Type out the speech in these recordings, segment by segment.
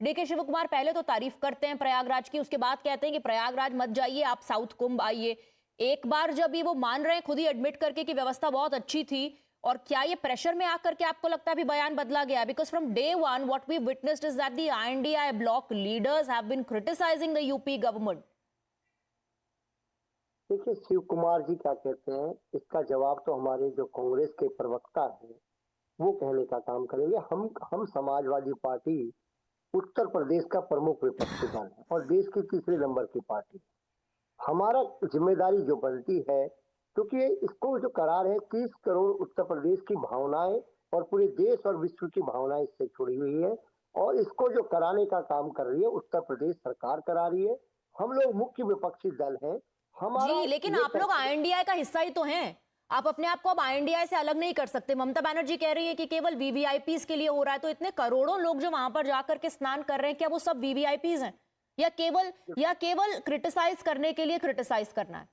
DK Shiv Kumar पहले तो तारीफ करते हैं प्रयागराज की, उसके बाद कहते हैं कि प्रयागराज मत जाइए, आप साउथ कुंभ आइए। एक बार जब ये वो मान रहे हैं खुद ही एडमिट करके कि व्यवस्था बहुत अच्छी थी, और क्या ये प्रेशर में आकर के आपको लगता है अभी बयान बदला गया? Because from day one what we witnessed is that the INDI block leaders have been criticising the UP government. देखिए, शिव कुमार जी क्या कहते हैं, इसका जवाब तो हमारे जो कांग्रेस के प्रवक्ता हैं वो कहने का काम करेंगे। हम समाजवादी पार्टी उत्तर प्रदेश का प्रमुख विपक्षी दल है और देश की तीसरे नंबर की पार्टी। हमारा जिम्मेदारी जो बनती है, क्योंकि इसको जो करार है 30 करोड़ उत्तर प्रदेश की भावनाएं और पूरे देश और विश्व की भावनाएं इससे जुड़ी हुई है, और इसको जो कराने का काम कर रही है उत्तर प्रदेश सरकार करा रही है। हम लोग मुख्य विपक्षी दल हैं। जी, लेकिन आप लोग आईएनडीआई का हिस्सा ही तो हैं। आप अपने आप को अब आईएनडीआई से अलग नहीं कर सकते। ममता बनर्जी कह रही है कि केवल वीवीआईपीज के लिए हो रहा है, तो इतने करोड़ों लोग जो वहां पर जाकर के स्नान कर रहे हैं, क्या वो सब वीवीआईपीज हैं, या केवल क्रिटिसाइज करने के लिए क्रिटिसाइज करना है?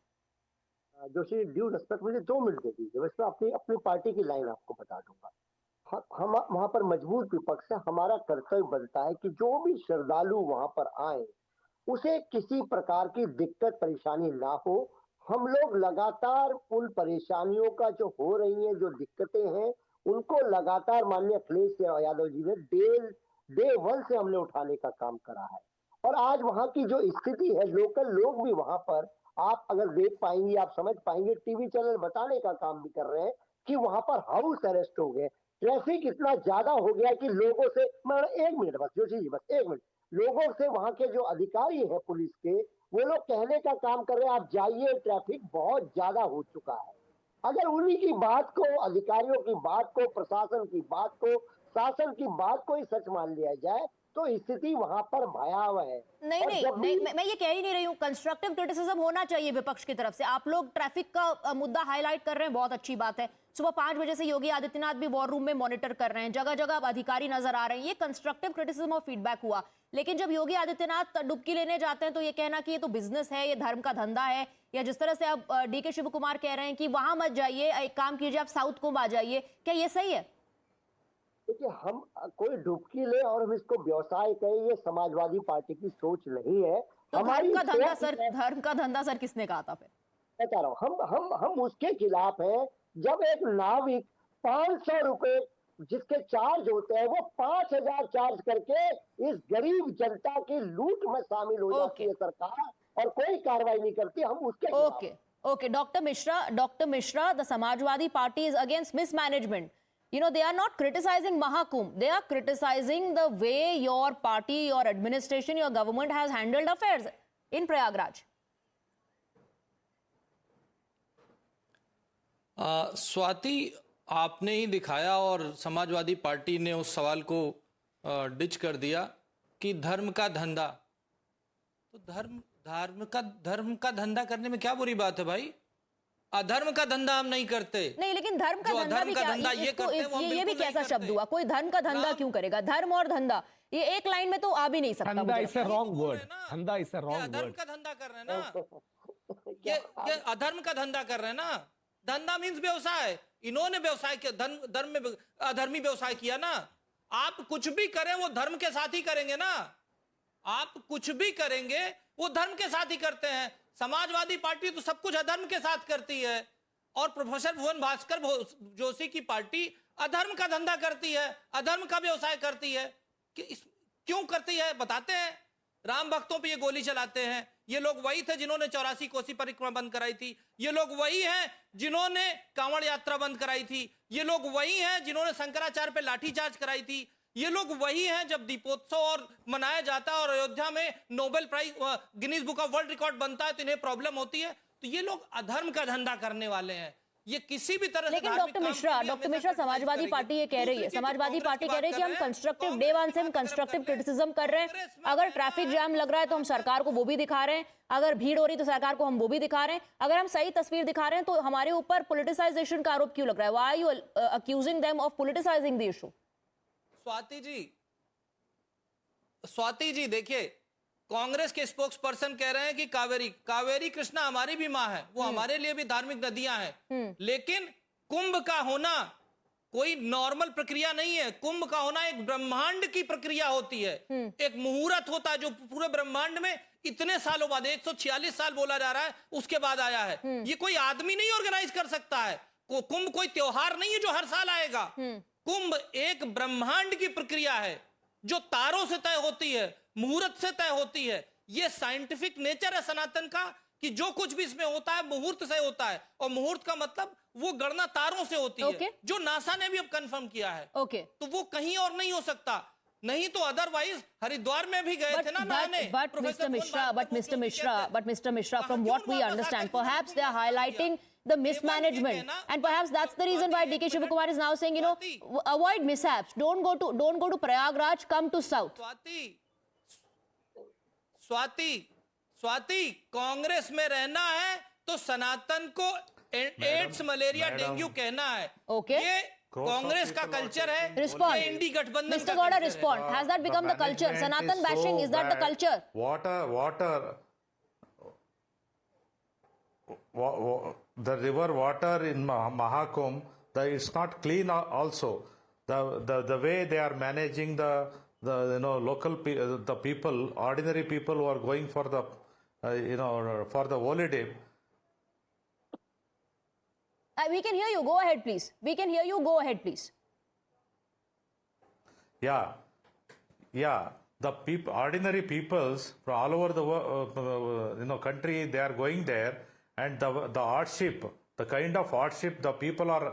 जोशी, ड्यू रिस्पेक्ट, मुझे 2 मिनट दे दीजिए, बस मैं अपनी अपनी पार्टी की लाइन आपको बता दूंगा। हम वहां पर मजबूत विपक्ष है। हमारा कर्तव्य बनता है कि जो भी श्रद्धालु वहां पर आए उसे किसी प्रकार की दिक्कत परेशानी ना हो। हम लोग लगातार उन परेशानियों का जो हो रही हैं, जो दिक्कतें हैं, उनको लगातार माननीय अखिलेश यादव जी ने डे वन से हमने उठाने का काम करा है। और आज वहां की जो स्थिति है, लोकल लोग भी वहां पर, आप अगर देख पाएंगे, आप समझ पाएंगे, टीवी चैनल बताने का काम भी कर रहे हैं कि वहां पर हाउस अरेस्ट हो गए। ट्रैफिक इतना ज्यादा हो गया कि लोगों से, मैं 1 मिनट बस जोशी जी, बस 1 मिनट, लोगों से वहां के जो अधिकारी हैं पुलिस के, वो लोग कहने का काम कर रहे हैं आप जाइए, ट्रैफिक बहुत ज्यादा हो चुका है। अगर उन्हीं की बात को, अधिकारियों की बात को, प्रशासन की बात को, शासन की बात को ही सच मान लिया जाए तो स्थिति वहां पर भयावह है। नहीं नहीं नहीं, मैं ये कह ही नहीं रही हूँ। कंस्ट्रक्टिव क्रिटिसिज्म होना चाहिए विपक्ष की तरफ से। आप लोग ट्रैफिक का मुद्दा हाईलाइट कर रहे हैं, बहुत अच्छी बात है। सुबह 5 बजे से योगी आदित्यनाथ भी वॉर रूम में मॉनिटर कर रहे हैं, जगह जगह अधिकारी नजर आ रहे हैं। ये कंस्ट्रक्टिव क्रिटिसिज्म और फीडबैक हुआ। लेकिन जब योगी आदित्यनाथ डुबकी लेने जाते हैं तो ये कहना कि ये तो बिजनेस है, ये धर्म का धंधा है, या जिस तरह से अब डीके शिव कुमार कह रहे हैं कि वहां मत जाइए, एक काम कीजिए आप साउथ कुंभ आ जाइए, क्या ये सही है? देखिए, हम कोई डुबकी ले और हम इसको व्यवसाय कहें, ये समाजवादी पार्टी की सोच नहीं है। तो हमारी धर्म का धंधा सर किसने कहा था फिर? बता रहा हूँ, हम उसके खिलाफ हैं जब एक नाविक 500 रुपए जिसके चार्ज होते हैं वो 5000 चार्ज करके इस गरीब जनता की लूट में शामिल हो जाती है सरकार, और कोई कार्रवाई नहीं करती। हम उसके okay okay doctor Mishra, the Samajwadi party is against mismanagement. You know, they are not criticizing Mahakumbh. They are criticizing the way your party, your administration, your government has handled affairs in Prayagraj. Swati, आपने ही दिखाया और Samajwadi party ने उस सवाल को ditch कर दिया कि धर्म का धंधा। तो धर्म का धंधा करने में क्या बुरी बात है भाई? अधर्म का धंधा हम नहीं करते। नहीं, लेकिन धर्म का धंधा भी क्या, ये भी कैसा शब्द हुआ? कोई धर्म का धंधा क्यों करेगा? धर्म और धंधा ये एक लाइन में तो आ भी नहीं सकता। धंधा इज अ रॉन्ग वर्ड। धंधा इज अ रॉन्ग वर्ड। अधर्म का धंधा कर रहे हैं ना, ये अधर्म का धंधा कर रहे हैं ना। धंधा मीन्स व्यवसाय। इन्होंने व्यवसाय के धर्म में अधर्मी व्यवसाय किया ना। आप कुछ भी करें वो धर्म के साथ ही करेंगे ना। आप कुछ भी करेंगे वो धर्म के साथ ही करते हैं। समाजवादी पार्टी तो सब कुछ अधर्म के साथ करती है, और प्रोफेसर भुवन भास्कर जोशी की पार्टी अधर्म का धंधा करती है, अधर्म का व्यवसाय करती है। क्यों करती है बताते हैं। राम भक्तों पे ये गोली चलाते हैं। ये लोग वही थे जिन्होंने 84 कोसी परिक्रमा बंद कराई थी। ये लोग वही हैं जिन्होंने कांवड़ यात्रा बंद कराई थी। ये लोग वही हैं जिन्होंने शंकराचार्य पे लाठीचार्ज कराई थी। ये लोग वही हैं जब दीपोत्सव और मनाया जाता है और अयोध्या में Nobel prize, Guinness book of world record बनता है तो इन्हें प्रॉब्लम होती है। तो ये लोग अधर्म का धंधा करने वाले हैं। ये किसी भी तरह से। लेकिन डॉक्टर मिश्रा, समाजवादी पार्टी ये कह रही है, समाजवादी पार्टी कह रही है कि हम कंस्ट्रक्टिव, डे वन से हम कंस्ट्रक्टिव क्रिटिसिज्म कर रहे हैं। अगर ट्रैफिक जाम लग रहा है तो हम सरकार को वो भी दिखा रहे हैं, अगर भीड़ हो रही तो सरकार को हम वो भी दिखा रहे हैं। अगर हम सही तस्वीर दिखा रहे हैं तो हमारे ऊपर पॉलिटिसाइजेशन का आरोप क्यों लग रहा है? Why are you accusing them of politicising the issue? Swati ji देखिए, कांग्रेस के स्पोक्स पर्सन कह रहे हैं कि कावेरी कृष्णा हमारी भी मां है, वो हमारे लिए भी धार्मिक नदियां हैं। लेकिन कुंभ का होना कोई नॉर्मल प्रक्रिया नहीं है। कुंभ का होना एक ब्रह्मांड की प्रक्रिया होती है, एक मुहूर्त होता है जो पूरे ब्रह्मांड में इतने सालों बाद 146 साल बोला जा रहा है उसके बाद आया है। ये कोई आदमी नहीं ऑर्गेनाइज कर सकता है। कुंभ कोई त्योहार नहीं है जो हर साल आएगा। कुंभ एक ब्रह्मांड की प्रक्रिया है जो तारों से तय होती है, मुहूर्त से तय होती है। ये साइंटिफिक नेचर है सनातन का कि जो कुछ भी इसमें होता है मुहूर्त से होता है, और मुहूर्त का मतलब वो गणना तारों से होती है, जो नासा ने भी अब कंफर्म किया है। तो वो कहीं और नहीं हो सकता, नहीं तो अदरवाइज हरिद्वार में भी गए थे ना नहाने। But Mr. Mishra, from what we understand, perhaps they are highlighting the mismanagement, and perhaps that's the reason why DK Shivakumar is now saying, avoid mishaps. Don't go to Prayagraj. Come to South. Swati, Congress में रहना है तो सनातन को ads, malaria, dengue कहना है। ये कांग्रेस का culture है। Respond. इंडी गठबंधन Mr. Gowda, respond. Has that become the culture? Sanatan bashing, is that the culture? The river water in Mahakumbh, it's not clean also. The way they are managing the local the people, ordinary people who are going for the for the holiday. We can hear you. Go ahead, please. We can hear you. Go ahead, please. Yeah. The ordinary peoples from all over the country, they are going there, and the hardship, the kind of hardship the people are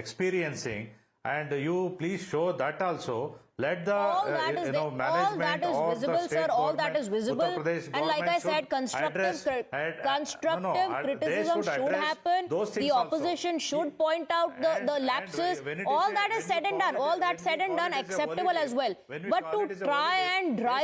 experiencing, and you please show that also. Let the management all that is of visible, the state sir. All that government, is visible, Uttar Pradesh and like I government said, should constructive address- criticism they should address happen. those things The also. opposition should point out the lapses. when it is All a- that is when said you and call done. it a- All when that you said and call done, it as a acceptable holiday, as well. when we But call to it as a try holiday, and drive